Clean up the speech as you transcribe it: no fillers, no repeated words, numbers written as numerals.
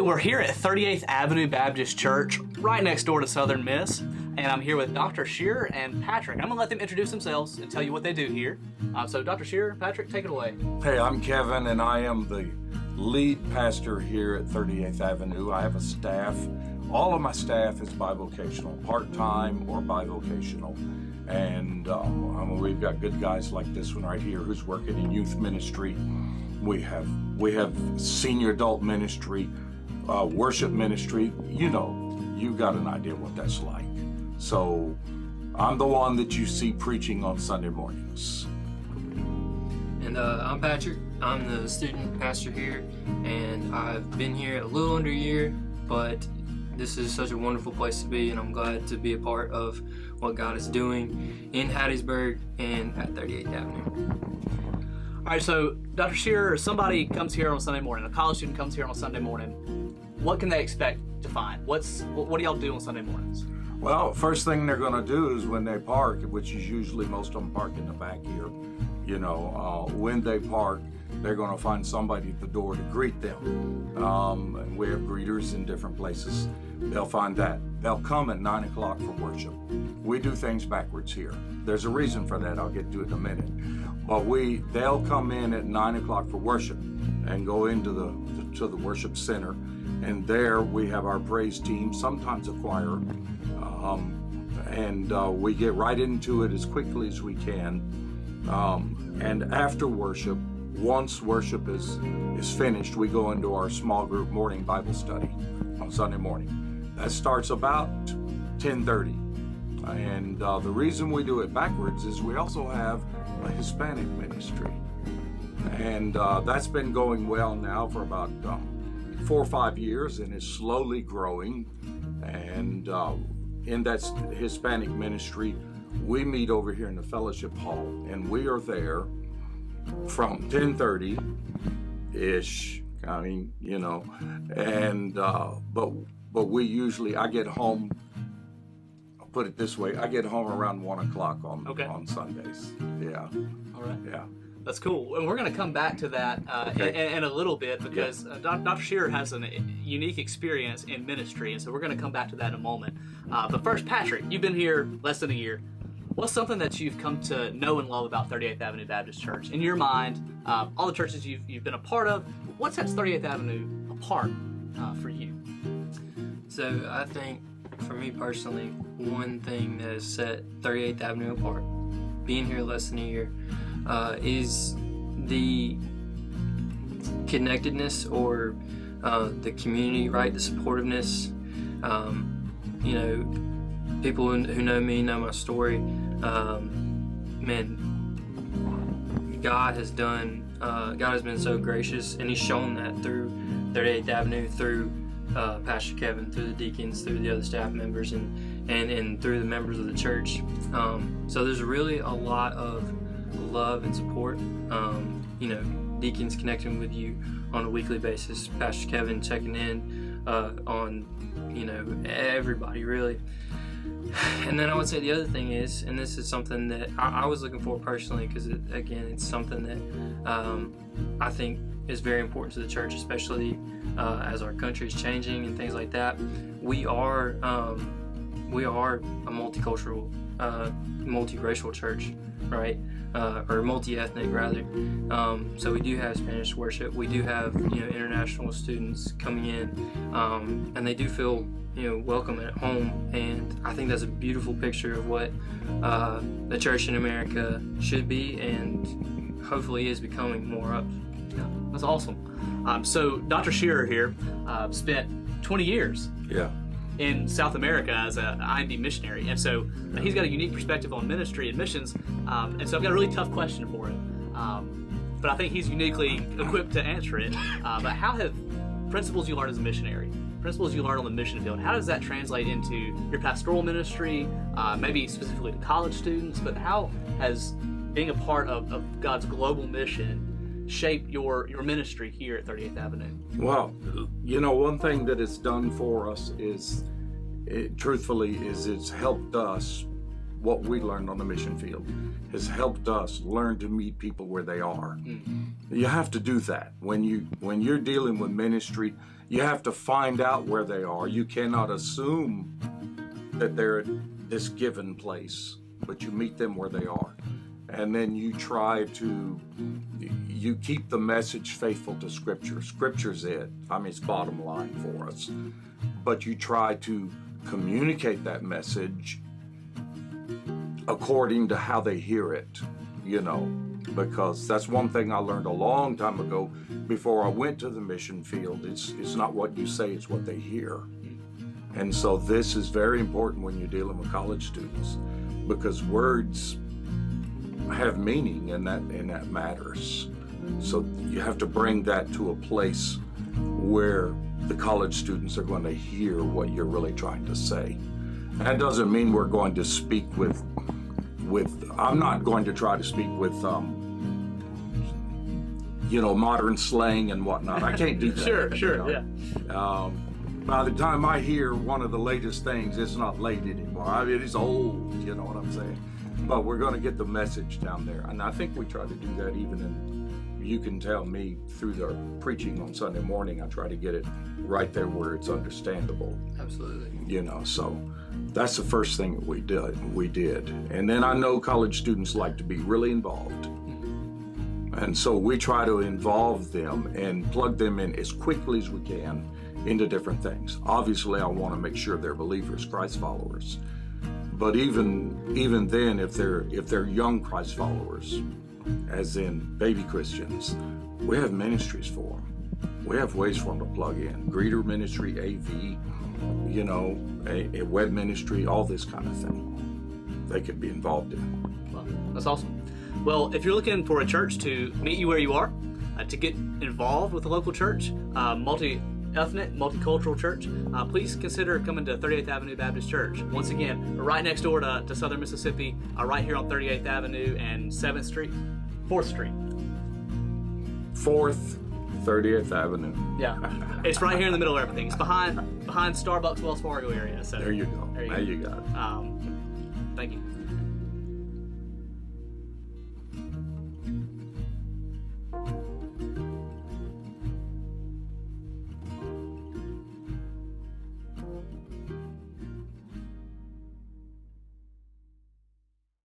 we're here at 38th Avenue Baptist Church, right next door to Southern Miss, and I'm here with Dr. Shearer and Patrick. I'm going to let them introduce themselves and tell you what they do here. So Dr. Shearer, Patrick, take it away. Hey, I'm Kevin, and I am the lead pastor here at 38th Avenue. I have a staff. All of my staff is bivocational, part-time or bivocational. And we've got good guys like this one right here who's working in youth ministry. We have senior adult ministry, worship ministry. You know, you got an idea what that's like. So I'm the one that you see preaching on Sunday mornings. And I'm Patrick. I'm the student pastor here, and I've been here a little under a year, but this is such a wonderful place to be, and I'm glad to be a part of what God is doing in Hattiesburg and at 38th Avenue. All right, so Dr. Shearer, somebody comes here on a Sunday morning, a college student comes here on a Sunday morning. What can they expect to find? What do y'all do on Sunday mornings? Well, first thing they're going to do is when they park, which is usually most of them park in the back here, when they park, they're going to find somebody at the door to greet them. And we have greeters in different places. They'll find that. They'll come at 9 o'clock for worship. We do things backwards here. There's a reason for that. I'll get to it in a minute. But they'll come in at 9 o'clock for worship and go into the worship center. And there we have our praise team, sometimes a choir. We get right into it as quickly as we can. And after worship, once worship is finished, we go into our small group morning Bible study on Sunday morning. That starts about 10:30. And the reason we do it backwards is we also have a Hispanic ministry. And that's been going well now for about 4 or 5 years, and it's slowly growing. And in that Hispanic ministry, we meet over here in the fellowship hall, and we are there from 10:30-ish, but we usually, I get home, I'll put it this way, I get home around 1 o'clock on Sundays. Yeah. All right. Yeah. That's cool. And we're going to come back to that in a little bit, because Dr. Shearer has a unique experience in ministry, and so we're going to come back to that in a moment. But first, Patrick, you've been here less than a year. What's something that you've come to know and love about 38th Avenue Baptist Church? In your mind, all the churches you've been a part of, what sets 38th Avenue apart for you? So I think, for me personally, one thing that has set 38th Avenue apart, being here less than a year, is the connectedness or the community, right? The supportiveness. People who know me know my story. God has been so gracious, and He's shown that through 38th Avenue, through Pastor Kevin, through the deacons, through the other staff members, and through the members of the church. So there's really a lot of love and support. Deacons connecting with you on a weekly basis, Pastor Kevin checking in on everybody really. And then I would say the other thing is, and this is something that I was looking for personally, because it's something that I think is very important to the church, especially as our country is changing and things like that. We are a multicultural, multiracial church, right? Or multi-ethnic rather. So we do have Spanish worship. We do have international students coming in, and they do feel welcome at home. And I think that's a beautiful picture of what the church in America should be, and hopefully is becoming more of. Yeah, that's awesome. So Dr. Shearer here spent 20 years. Yeah. In South America as an IMB missionary, and so he's got a unique perspective on ministry and missions, and so I've got a really tough question for him, but I think he's uniquely equipped to answer it. But how have principles you learned as a missionary, principles you learned on the mission field, how does that translate into your pastoral ministry, maybe specifically to college students, but how has being a part of God's global mission shape your ministry here at 38th Avenue? Well, one thing that it's done for us is, truthfully, it's helped us what we learned on the mission field has helped us learn to meet people where they are. You have to do that. When you're dealing with ministry, you have to find out where they are. You cannot assume that they're at this given place, but you meet them where they are. And then you keep the message faithful to Scripture. Scripture's it. I mean, it's bottom line for us. But you try to communicate that message according to how they hear it, because that's one thing I learned a long time ago before I went to the mission field. It's not what you say, it's what they hear. And so this is very important when you're dealing with college students, because words have meaning, and that matters. So you have to bring that to a place where the college students are going to hear what you're really trying to say. And that doesn't mean we're going to speak with I'm not going to try to speak with modern slang and whatnot. I can't do that. Sure, yeah. By the time I hear one of the latest things, it's not late anymore. I mean, it's old, you know what I'm saying? But we're going to get the message down there. And I think we try to do that you can tell me through the preaching on Sunday morning, I try to get it right there where it's understandable. Absolutely. So that's the first thing that we did. And then I know college students like to be really involved. And so we try to involve them and plug them in as quickly as we can into different things. Obviously, I want to make sure they're believers, Christ followers. But even then, if they're young Christ followers, as in baby Christians, we have ministries for them. We have ways for them to plug in. Greeter ministry, AV, a web ministry, all this kind of thing they could be involved in. Well, that's awesome. Well, if you're looking for a church to meet you where you are, to get involved with a local church, multi-ethnic, multicultural church, please consider coming to 38th Avenue Baptist Church. Once again, right next door to Southern Mississippi, right here on 38th Avenue and 4th Street. 4th, 30th Avenue. Yeah, it's right here in the middle of everything. It's behind Starbucks, Wells Fargo area. So there you go. There you go. Now you got it. Thank you.